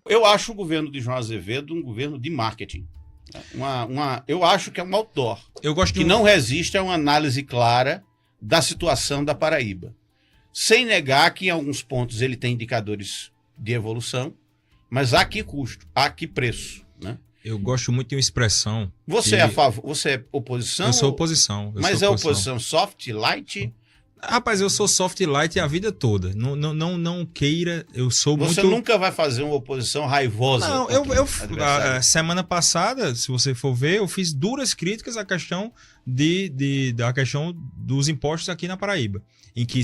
Eu acho o governo de João Azevedo um governo de marketing. Eu acho que é um outdoor que não resiste a uma análise clara da situação da Paraíba. Sem negar que em alguns pontos ele tem indicadores de evolução, mas a que custo, a que preço, né? Eu gosto muito de uma expressão. Você é a favor? Você é oposição? Eu sou oposição. Mas é oposição soft, light? Rapaz, eu sou soft light a vida toda. Não queira, eu sou muito... Você nunca vai fazer uma oposição raivosa? Não, a semana passada, se você for ver, eu fiz duras críticas à questão da questão dos impostos aqui na Paraíba. Em que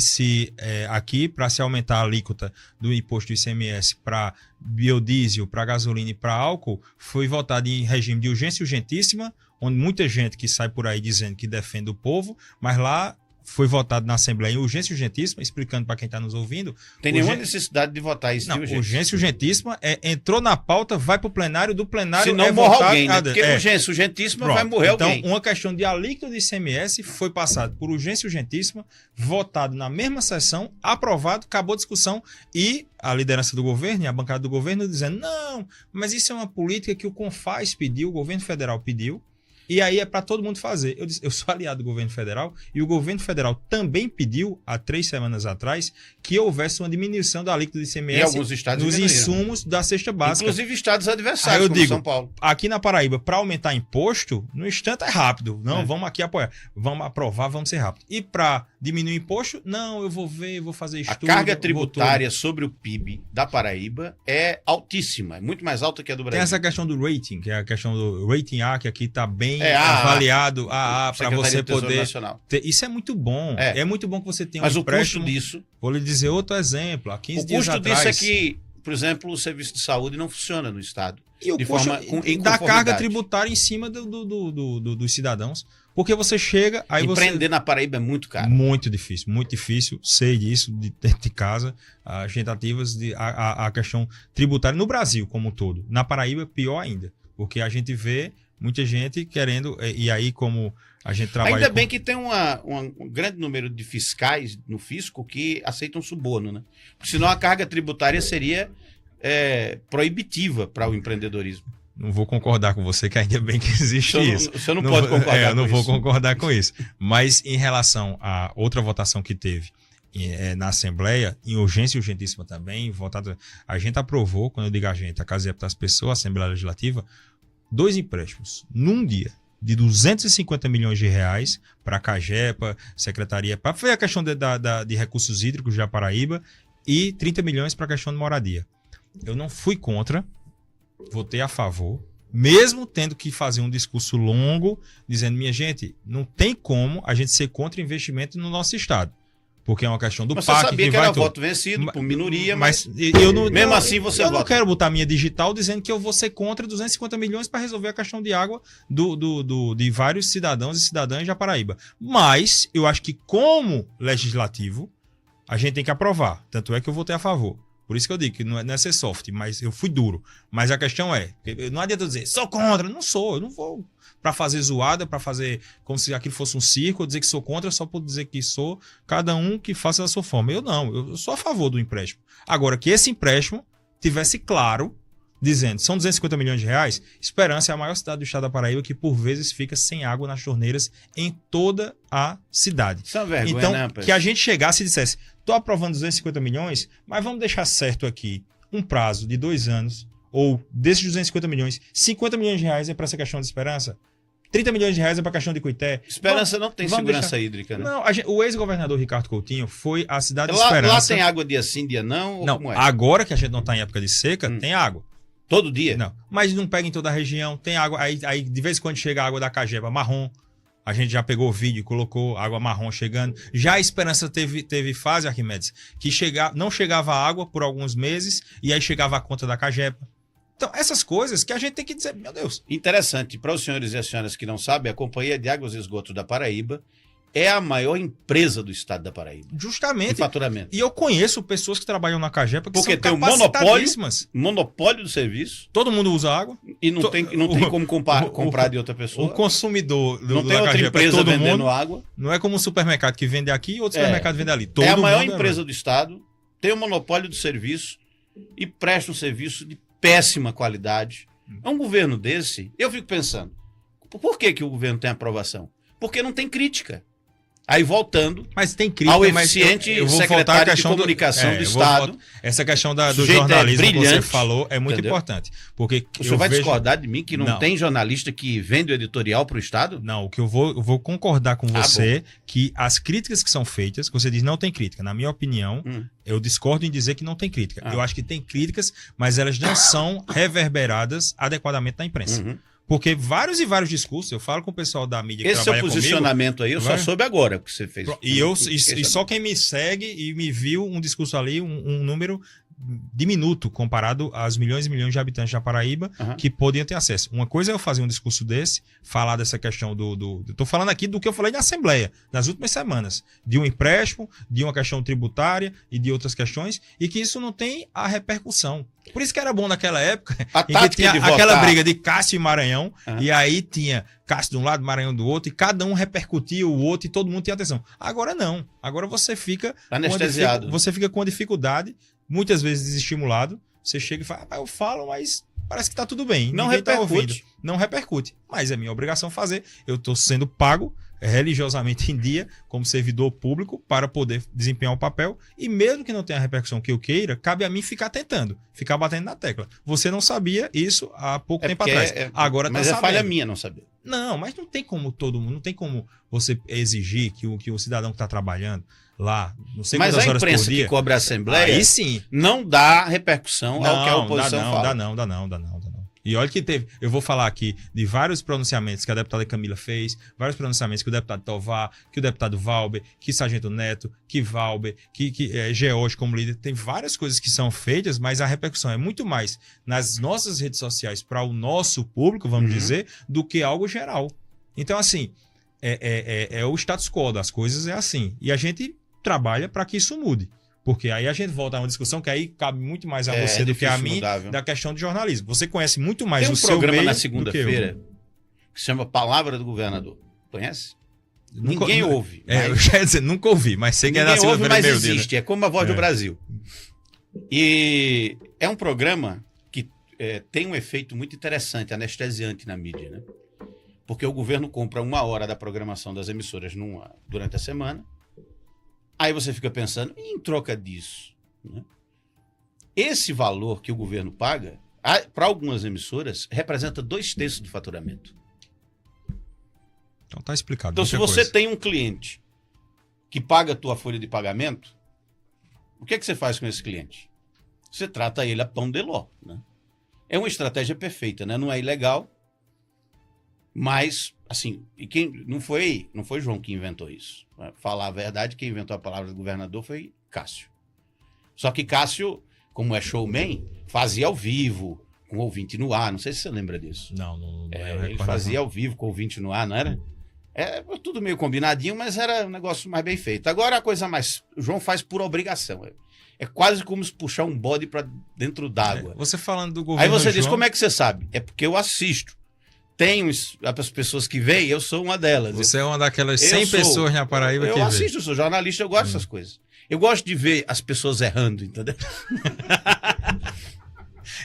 aqui, para se aumentar a alíquota do imposto do ICMS para biodiesel, para gasolina e para álcool, foi votado em regime de urgência urgentíssima, onde muita gente que sai por aí dizendo que defende o povo, mas lá foi votado na Assembleia em urgência urgentíssima, explicando para quem está nos ouvindo. Tem nenhuma necessidade de votar isso. Não, urgência urgentíssima entrou na pauta, vai para o plenário, do plenário se não morre alguém, né? Porque urgência urgentíssima vai morrer alguém. Então, uma questão de alíquota do ICMS foi passado por urgência urgentíssima, votado na mesma sessão, aprovado, acabou a discussão e a liderança do governo e a bancada do governo dizendo, não, mas isso é uma política que o CONFAS pediu, o governo federal pediu, e aí é para todo mundo fazer. Eu disse, eu sou aliado do governo federal e o governo federal também pediu, há 3 semanas atrás, que houvesse uma diminuição da alíquota do ICMS nos insumos da cesta básica. Inclusive estados adversários, como São Paulo. Aqui na Paraíba, para aumentar imposto, no instante é rápido. Não, vamos aqui apoiar. Vamos aprovar, vamos ser rápido. E para diminuir imposto, não, eu vou ver, vou fazer estudo. A carga tributária sobre o PIB da Paraíba é altíssima, é muito mais alta que a do Brasil. Tem essa questão do rating, que é a questão do rating A, que aqui está bem avaliado para você poder ter. Isso é muito bom. É muito bom que você tenha um empréstimo. Mas o custo disso... Vou lhe dizer outro exemplo. Há 15 dias atrás... O custo disso é que, por exemplo, o serviço de saúde não funciona no Estado. E de forma da carga tributária em cima dos cidadãos. Porque você chega... Empreender na Paraíba é muito caro. Muito difícil. Sei disso, dentro de casa. As tentativas a questão tributária no Brasil como um todo. Na Paraíba, pior ainda. Porque a gente vê muita gente querendo... E aí, como a gente trabalha... Ainda bem que tem um grande número de fiscais no fisco que aceitam suborno, né? Porque senão a carga tributária seria proibitiva para o empreendedorismo. Não vou concordar com você, que ainda bem que existe isso. O senhor não pode concordar com isso. Eu não vou concordar com isso. Mas em relação a outra votação que teve na Assembleia, em urgência e urgentíssima também, votada, a gente aprovou, quando eu digo a gente, a Casa das Pessoas, a Assembleia Legislativa, 2 empréstimos num dia de 250 milhões de reais para a CAGEPA, Secretaria, para fazer a questão de recursos hídricos da Paraíba e 30 milhões para a questão de moradia. Eu não fui contra, votei a favor, mesmo tendo que fazer um discurso longo, dizendo, minha gente, não tem como a gente ser contra investimento no nosso estado. Porque é uma questão do PAC. Você sabia que era voto vencido por minoria, mas mesmo assim você vota. Eu não quero botar minha digital dizendo que eu vou ser contra 250 milhões para resolver a questão de água de vários cidadãos e cidadãs da Paraíba. Mas eu acho que como legislativo, a gente tem que aprovar. Tanto é que eu votei a favor. Por isso que eu digo que não é ser soft, mas eu fui duro. Mas a questão é, não adianta eu dizer, sou contra. Não sou, eu não vou para fazer zoada, para fazer como se aquilo fosse um circo, dizer que sou contra só por dizer que sou, cada um que faça da sua forma. Eu não, eu sou a favor do empréstimo. Agora, que esse empréstimo tivesse claro, dizendo, são 250 milhões de reais, Esperança é a maior cidade do estado da Paraíba que por vezes fica sem água nas torneiras em toda a cidade. Isso é uma vergonha, então, né, que a gente chegasse e dissesse, estou aprovando 250 milhões, mas vamos deixar certo aqui um prazo de 2 anos, ou desses 250 milhões, 50 milhões de reais é para essa questão de Esperança, 30 milhões de reais é para a questão de Cuité. Esperança não tem segurança hídrica, né? Não, o ex-governador Ricardo Coutinho foi à cidade de Esperança. Lá tem água dia sim, dia não? Não, agora que a gente não está em época de seca, tem água. Todo dia? Não, mas não pega em toda a região, tem água, aí de vez em quando chega a água da Cagepa marrom, a gente já pegou o vídeo e colocou água marrom chegando. Já a Esperança teve fase, Arquimedes, que não chegava água por alguns meses e aí chegava a conta da Cagepa. Então, essas coisas que a gente tem que dizer, meu Deus. Interessante, para os senhores e as senhoras que não sabem, a Companhia de Águas e Esgotos da Paraíba é a maior empresa do estado da Paraíba. Justamente. De faturamento. E eu conheço pessoas que trabalham na Cagepa que porque são tem um monopólio do serviço. Todo mundo usa água. E não tem como comprar de outra pessoa. O consumidor não tem outra empresa todo vendendo mundo, água. Não é como um supermercado que vende aqui e outro supermercado vende ali. É a maior empresa do estado, tem o monopólio do serviço e presta um serviço de péssima qualidade. É um governo desse, eu fico pensando, por que o governo tem aprovação? Porque não tem crítica. Aí voltando mas tem crítica, ao eficiente eu vou secretário de comunicação do Estado. Essa questão do jornalismo que você falou é muito importante. Porque o senhor vai discordar de mim que não tem jornalista que vende o editorial para o Estado? Não, o que eu vou concordar com você que as críticas que são feitas, que você diz não tem crítica. Na minha opinião, eu discordo em dizer que não tem crítica. Eu acho que tem críticas, mas elas não são reverberadas adequadamente na imprensa. Porque vários e vários discursos, eu falo com o pessoal da mídia que trabalha comigo... Esse seu posicionamento aí, eu só soube agora que você fez. E só quem me segue e me viu um discurso ali, um número diminuto comparado aos milhões e milhões de habitantes da Paraíba que podiam ter acesso. Uma coisa é eu fazer um discurso desse, falar dessa questão Estou falando aqui do que eu falei na Assembleia, nas últimas semanas, de um empréstimo, de uma questão tributária e de outras questões, e que isso não tem a repercussão. Por isso que era bom naquela época, em que tinha aquela briga de Cássio e Maranhão, e aí tinha Cássio de um lado, Maranhão do outro, e cada um repercutia o outro e todo mundo tinha atenção. Agora não. Agora você fica anestesiado. Você fica com a dificuldade, muitas vezes desestimulado. Você chega e fala, eu falo, mas parece que tá tudo bem. Não repercute. Não repercute. Mas é minha obrigação fazer. Eu estou sendo pago religiosamente em dia como servidor público para poder desempenhar o papel, e mesmo que não tenha a repercussão que eu queira, cabe a mim ficar tentando, ficar batendo na tecla. Você não sabia isso há pouco tempo atrás. Agora mas tá sabendo. Falha minha não saber. Não, mas não tem como todo mundo, não tem como você exigir que o cidadão que está trabalhando lá, não sei quantas horas por dia... Mas a imprensa que cobra a Assembleia aí sim. Não dá repercussão ao que a oposição fala. Dá não. E olha que teve, eu vou falar aqui de vários pronunciamentos que a deputada Camila fez, vários pronunciamentos que o deputado Tovar, que o deputado Valber, que Sargento Neto, que Valber, que George como líder, tem várias coisas que são feitas, mas a repercussão é muito mais nas nossas redes sociais para o nosso público, vamos dizer, do que algo geral. Então, assim, é o status quo das coisas, é assim. E a gente trabalha para que isso mude. Porque aí a gente volta a uma discussão que aí cabe muito mais a você do que a mim, da questão de jornalismo. Você conhece muito mais o seu meio. Tem um programa na segunda-feira que se chama Palavra do Governador. Conhece? Ninguém ouve. Eu já ia dizer, nunca ouvi, mas sei que é na segunda-feira. Mas existe, é como a Voz do Brasil. E é um programa que tem um efeito muito interessante, anestesiante na mídia, né? Porque o governo compra 1 hora da programação das emissoras durante a semana. Aí você fica pensando, e em troca disso? Né? Esse valor que o governo paga, para algumas emissoras, representa 2/3 do faturamento. Então tá explicado. Então, se você tem um cliente que paga a tua folha de pagamento, o que você faz com esse cliente? Você trata ele a pão de ló. Né? É uma estratégia perfeita, né? Não é ilegal, mas, assim, e quem não foi João que inventou isso. Falar a verdade, quem inventou a palavra do governador foi Cássio. Só que Cássio, como é showman, fazia ao vivo, com o ouvinte no ar. Não sei se você lembra disso. Não ele fazia ao vivo com o ouvinte no ar, não era? Tudo meio combinadinho, mas era um negócio mais bem feito. Agora a coisa mais... O João faz por obrigação. É quase como se puxar um bode para dentro d'água. Você falando do governo. Aí você diz, como é que você sabe? É porque eu assisto. Tem as pessoas que veem, eu sou uma delas. Você é uma daquelas 100 pessoas na Paraíba que vê. Eu assisto, eu sou jornalista, eu gosto dessas coisas. Eu gosto de ver as pessoas errando, entendeu?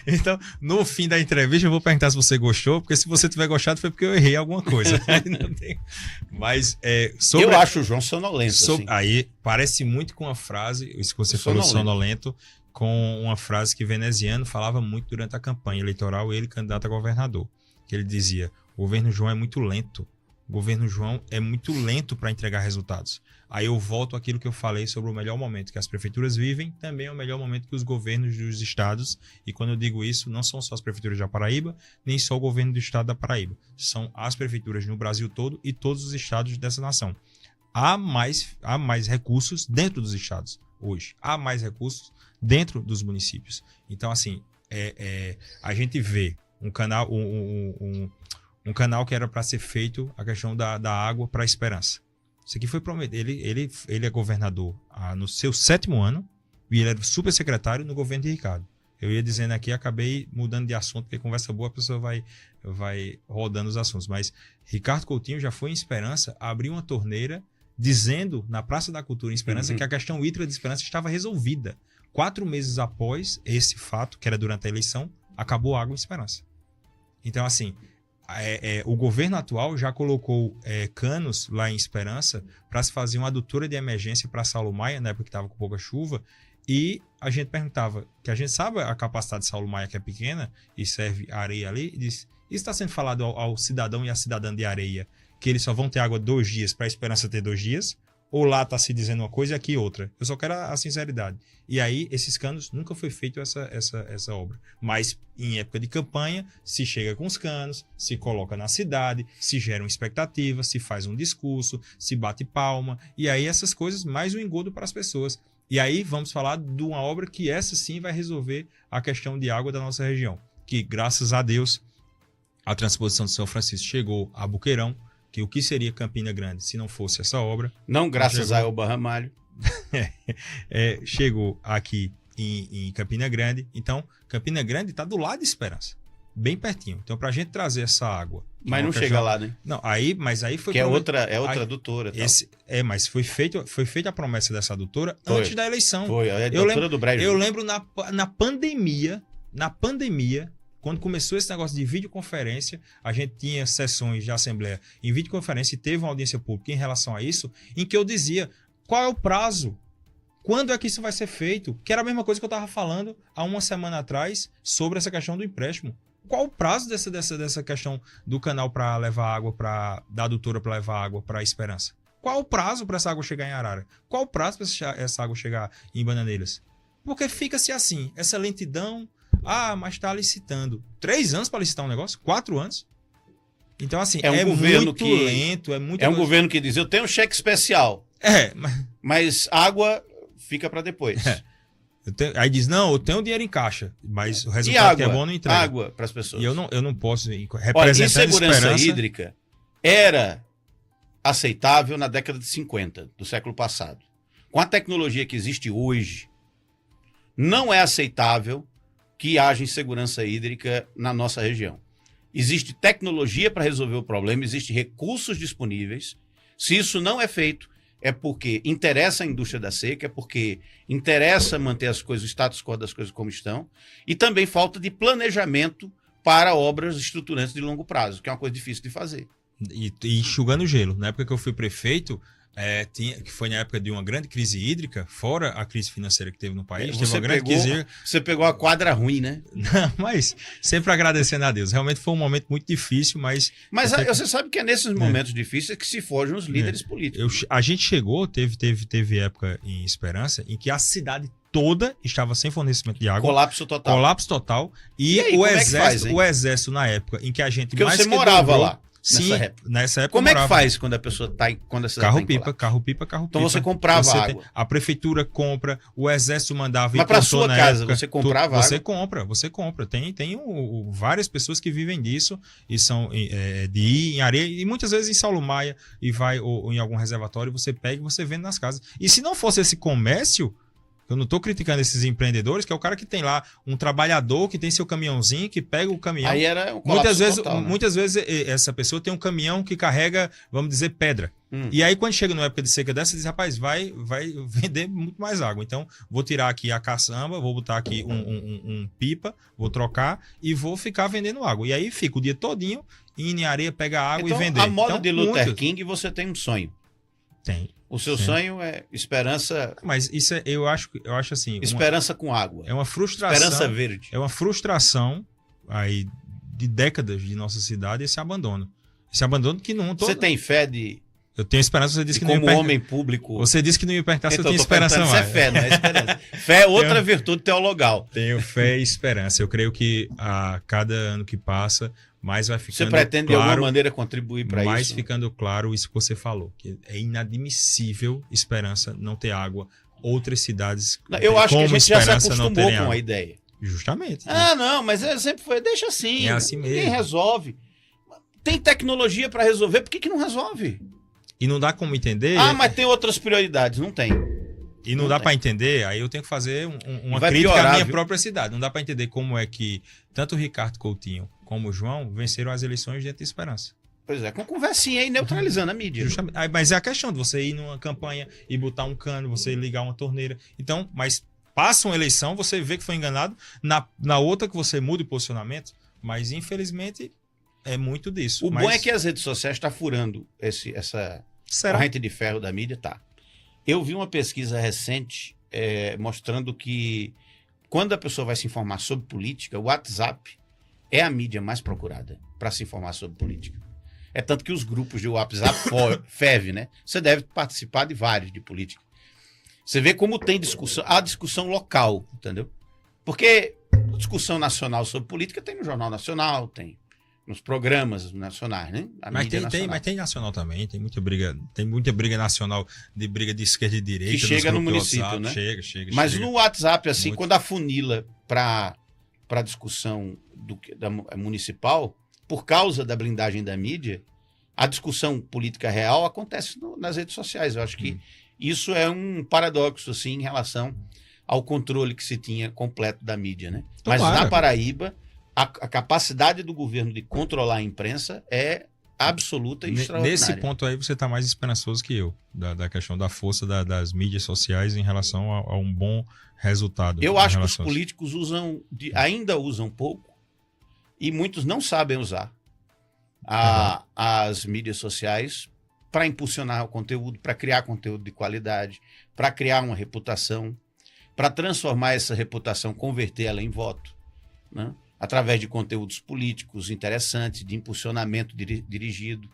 Então, no fim da entrevista, eu vou perguntar se você gostou, porque se você tiver gostado foi porque eu errei alguma coisa. Mas, eu acho o João sonolento. Assim. Aí, parece muito com uma frase, isso que você falou, sonolento, com uma frase que Veneziano falava muito durante a campanha eleitoral, ele candidato a governador. Que ele dizia, o governo João é muito lento. O governo João é muito lento para entregar resultados. Aí eu volto àquilo que eu falei sobre o melhor momento que as prefeituras vivem, também é o melhor momento que os governos dos estados, e quando eu digo isso, não são só as prefeituras da Paraíba, nem só o governo do estado da Paraíba. São as prefeituras no Brasil todo e todos os estados dessa nação. Há mais recursos dentro dos estados hoje. Há mais recursos dentro dos municípios. Então, assim, a gente vê um canal, um canal que era para ser feito a questão da água para a Esperança. Isso aqui foi prometido. Ele é governador no seu 7º ano e ele era super secretário no governo de Ricardo. Eu ia dizendo aqui, acabei mudando de assunto, porque conversa boa, a pessoa vai rodando os assuntos. Mas Ricardo Coutinho já foi em Esperança, abriu uma torneira dizendo na Praça da Cultura em Esperança que a questão hídrica de Esperança estava resolvida. 4 meses após esse fato, que era durante a eleição, acabou a água em Esperança. Então, assim, o governo atual já colocou canos lá em Esperança para se fazer uma adutora de emergência para Saulo Maia, na época que estava com pouca chuva, e a gente perguntava, que a gente sabe a capacidade de Saulo Maia, que é pequena, e serve areia ali, e disse, isso está sendo falado ao cidadão e à cidadã de Areia, que eles só vão ter água 2 dias para a Esperança ter 2 dias? Ou lá está se dizendo uma coisa e aqui outra? Eu só quero a sinceridade. E aí, esses canos, nunca foi feito essa obra. Mas, em época de campanha, se chega com os canos, se coloca na cidade, se gera uma expectativa, se faz um discurso, se bate palma. E aí, essas coisas, mais um engodo para as pessoas. E aí, vamos falar de uma obra que essa sim vai resolver a questão de água da nossa região. Que, graças a Deus, a transposição de São Francisco chegou a Buqueirão, que o que seria Campina Grande se não fosse essa obra. Não graças a Elba Ramalho. Chegou aqui em Campina Grande. Então, Campina Grande está do lado de Esperança, bem pertinho. Então, para a gente trazer essa água... Mas não chega lá, né? Não, mas aí foi... Que é outra adutora. Mas foi feita a promessa dessa adutora antes da eleição. Foi, a adutora do Brejo. Eu lembro na pandemia... Quando começou esse negócio de videoconferência, a gente tinha sessões de assembleia em videoconferência e teve uma audiência pública em relação a isso, em que eu dizia, qual é o prazo? Quando é que isso vai ser feito? Que era a mesma coisa que eu estava falando há uma semana atrás sobre essa questão do empréstimo. Qual o prazo dessa questão do canal para levar água, da adutora para levar água para a Esperança? Qual o prazo para essa água chegar em Arara? Qual o prazo para essa água chegar em Bananeiras? Porque fica-se assim, essa lentidão... mas está licitando. 3 anos para licitar um negócio? 4 anos? Então, assim, é um governo muito que, lento. É um governo que diz, eu tenho um cheque especial. Mas água fica para depois. Aí diz, não, eu tenho dinheiro em caixa, mas o resultado água, que é bom não entrega. Água para as pessoas. E eu não posso representar. Olha, insegurança hídrica era aceitável na década de 50 do século passado. Com a tecnologia que existe hoje, não é aceitável que haja insegurança hídrica na nossa região. Existe tecnologia para resolver o problema, existem recursos disponíveis. Se isso não é feito, é porque interessa a indústria da seca, é porque interessa manter as coisas, o status quo das coisas como estão, e também falta de planejamento para obras estruturantes de longo prazo, que é uma coisa difícil de fazer. E enxugando gelo. Na época que eu fui prefeito, que foi na época de uma grande crise hídrica, fora a crise financeira que teve no país. Você pegou a quadra ruim, né? Não, mas sempre agradecendo a Deus. Realmente foi um momento muito difícil, mas... Mas você sabe que é nesses momentos difíceis que se forjam os líderes políticos. A gente chegou, teve época em Esperança, em que a cidade toda estava sem fornecimento de água. Colapso total. E aí, o exército, na época em que a gente... Porque mais você morava lá. Sim, nessa época. Como é que faz quando a pessoa está quando a cidade carro pipa. Então você comprava água. A prefeitura compra, o exército mandava. Mas para sua casa você comprava água? Você compra. Tem várias pessoas que vivem disso e são de ir em areia e muitas vezes em Saulo Maia e vai ou em algum reservatório você pega e você vende nas casas. E se não fosse esse comércio, eu não estou criticando esses empreendedores, que é o cara que tem lá um trabalhador que tem seu caminhãozinho, que pega o caminhão. Aí era um muitas vezes essa pessoa tem um caminhão que carrega, vamos dizer, pedra. E aí quando chega numa época de seca dessa, diz, rapaz, vai vender muito mais água. Então vou tirar aqui a caçamba, vou botar aqui um pipa, vou trocar e vou ficar vendendo água. E aí fica o dia todinho indo em areia, pega água e vender. A moda de Luther King, você tem um sonho. Tem. O seu sonho é esperança... Mas isso eu acho assim... Esperança com água. É uma frustração... Esperança verde. É uma frustração aí de décadas de nossa cidade esse abandono. Esse abandono que não... Você tem fé de... Eu tenho esperança, você disse que não ia perguntar... Como homem público... Você disse que não ia perguntar se eu tinha esperança mais. Isso é fé, não é esperança. Fé é outra virtude teologal. Tenho fé e esperança. Eu creio que a cada ano que passa... mais vai ficando claro. Você pretende de alguma maneira contribuir para isso? Mais ficando claro isso que você falou, que é inadmissível Esperança não ter água, outras cidades eu acho que a gente já se acostumou com a ideia. Justamente. Não, mas sempre foi, deixa assim. É assim mesmo. Ninguém resolve. Tem tecnologia para resolver, por que não resolve? E não dá como entender... mas tem outras prioridades, não tem. E não dá para entender, aí eu tenho que fazer uma crítica à minha própria cidade. Não dá para entender como é que tanto o Ricardo Coutinho como o João venceram as eleições dentro de Esperança. Pois é, com conversinha aí, neutralizando a mídia. Justamente. Mas é a questão de você ir numa campanha e botar um cano, você ligar uma torneira. Então, mas passa uma eleição, você vê que foi enganado, na outra que você muda o posicionamento, mas infelizmente é muito disso. O bom é que as redes sociais estão furando essa corrente de ferro da mídia, tá? Eu vi uma pesquisa recente mostrando que quando a pessoa vai se informar sobre política, o WhatsApp é a mídia mais procurada para se informar sobre política. É tanto que os grupos de WhatsApp fervem, né? Você deve participar de vários de política. Você vê como tem discussão, a discussão local, entendeu? Porque discussão nacional sobre política tem no Jornal Nacional, tem nos programas nacionais, né? Mas tem nacional também, tem muita briga nacional, de briga de esquerda e direita. Que chega no município, WhatsApp, né? Chega. Mas no WhatsApp, assim, quando afunila para discussão da municipal, por causa da blindagem da mídia, a discussão política real acontece nas redes sociais. Eu acho que isso é um paradoxo, assim, em relação ao controle que se tinha completo da mídia, né? Mas na Paraíba, a capacidade do governo de controlar a imprensa é absoluta e extraordinária. Nesse ponto aí você está mais esperançoso que eu, da questão da força das mídias sociais em relação a um bom resultado. Eu acho que os políticos ainda usam pouco e muitos não sabem usar as mídias sociais para impulsionar o conteúdo, para criar conteúdo de qualidade, para criar uma reputação, para transformar essa reputação, converter ela em voto, né? Através de conteúdos políticos interessantes, de impulsionamento dirigido.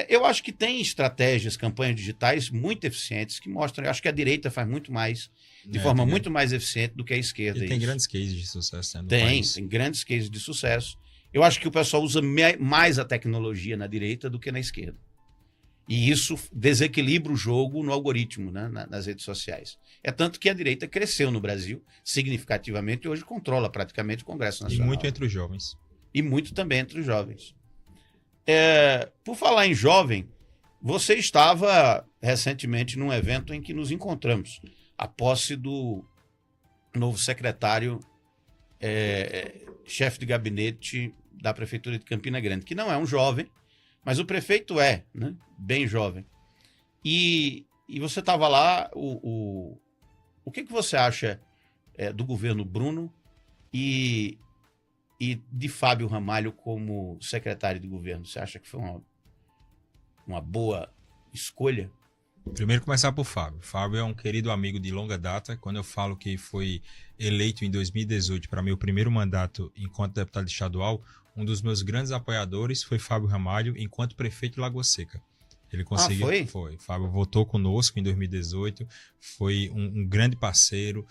Eu acho que tem estratégias, campanhas digitais muito eficientes que mostram, eu acho que a direita faz muito mais, de forma muito mais eficiente do que a esquerda. E tem grandes cases de sucesso no país. Tem grandes cases de sucesso. Eu acho que o pessoal usa mais a tecnologia na direita do que na esquerda. E isso desequilibra o jogo no algoritmo, né, nas redes sociais. É tanto que a direita cresceu no Brasil significativamente e hoje controla praticamente o Congresso Nacional. E muito entre os jovens. E muito também entre os jovens. Por falar em jovem, você estava recentemente num evento em que nos encontramos. A posse do novo secretário, chefe de gabinete da Prefeitura de Campina Grande, que não é um jovem, mas o prefeito né, bem jovem. E você estava lá, o que você acha do governo Bruno e de Fábio Ramalho como secretário de governo? Você acha que foi uma boa escolha? Primeiro começar por Fábio. Fábio é um querido amigo de longa data. Quando eu falo que foi eleito em 2018 para meu primeiro mandato enquanto deputado estadual, um dos meus grandes apoiadores foi Fábio Ramalho enquanto prefeito de Lagoa Seca. Ele conseguiu. Foi. Fábio votou conosco em 2018, foi um grande parceiro.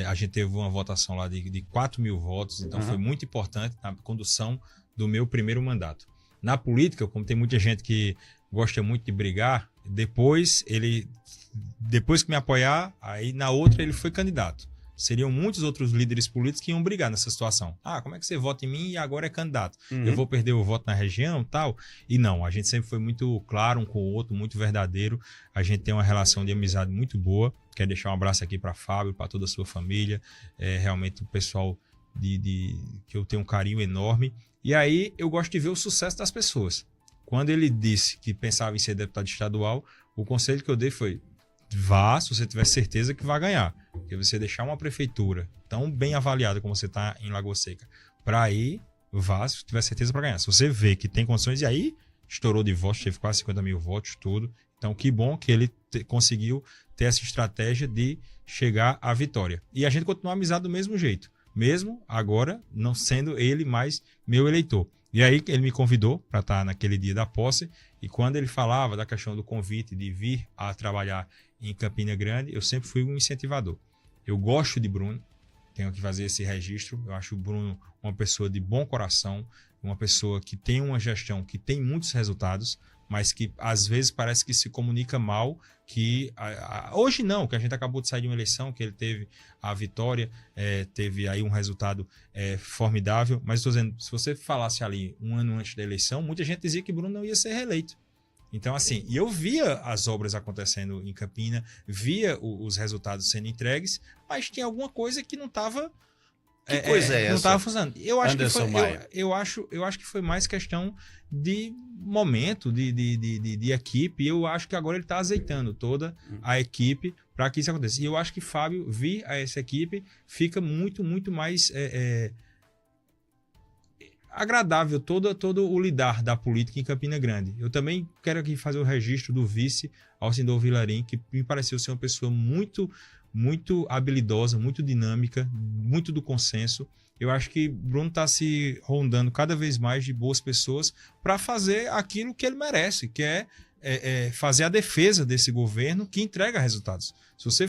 A gente teve uma votação lá de 4 mil votos, então foi muito importante na condução do meu primeiro mandato. Na política, como tem muita gente que gosta muito de brigar, depois que me apoiar, aí na outra ele foi candidato. Seriam muitos outros líderes políticos que iam brigar nessa situação. Como é que você vota em mim e agora é candidato? Eu vou perder o voto na região e tal? E não, a gente sempre foi muito claro um com o outro, muito verdadeiro. A gente tem uma relação de amizade muito boa. Quero deixar um abraço aqui para Fábio, para toda a sua família. Realmente o pessoal que eu tenho um carinho enorme. E aí eu gosto de ver o sucesso das pessoas. Quando ele disse que pensava em ser deputado estadual, o conselho que eu dei foi: vá, se você tiver certeza que vai ganhar. Porque você deixar uma prefeitura tão bem avaliada como você está em Lagoa Seca, para ir, vá, se tiver certeza para ganhar. Se você vê que tem condições, e aí estourou de votos, teve quase 50 mil votos, tudo. Então, que bom que ele conseguiu ter essa estratégia de chegar à vitória. E a gente continua amizade do mesmo jeito, mesmo agora não sendo ele mais meu eleitor. E aí ele me convidou para estar naquele dia da posse, e quando ele falava da questão do convite de vir a trabalhar em Campina Grande, eu sempre fui um incentivador. Eu gosto de Bruno, tenho que fazer esse registro. Eu acho o Bruno uma pessoa de bom coração, uma pessoa que tem uma gestão que tem muitos resultados, mas que às vezes parece que se comunica mal, que hoje não, que a gente acabou de sair de uma eleição, que ele teve a vitória, teve aí um resultado formidável, mas estou dizendo, se você falasse ali um ano antes da eleição, muita gente dizia que Bruno não ia ser reeleito. Então, assim, eu via as obras acontecendo em Campina, via os resultados sendo entregues, mas tinha alguma coisa que não estava... Que coisa é essa? Não estava funcionando. Eu acho que foi mais questão de momento, de equipe. Eu acho que agora ele está azeitando toda a equipe para que isso aconteça. E eu acho que Fábio vir a essa equipe fica muito, muito mais agradável todo o lidar da política em Campina Grande. Eu também quero aqui fazer o registro do vice Alcindor Vilarim, que me pareceu ser uma pessoa muito, muito habilidosa, muito dinâmica, muito do consenso. Eu acho que Bruno está se rondando cada vez mais de boas pessoas para fazer aquilo que ele merece, que é fazer a defesa desse governo que entrega resultados. Se você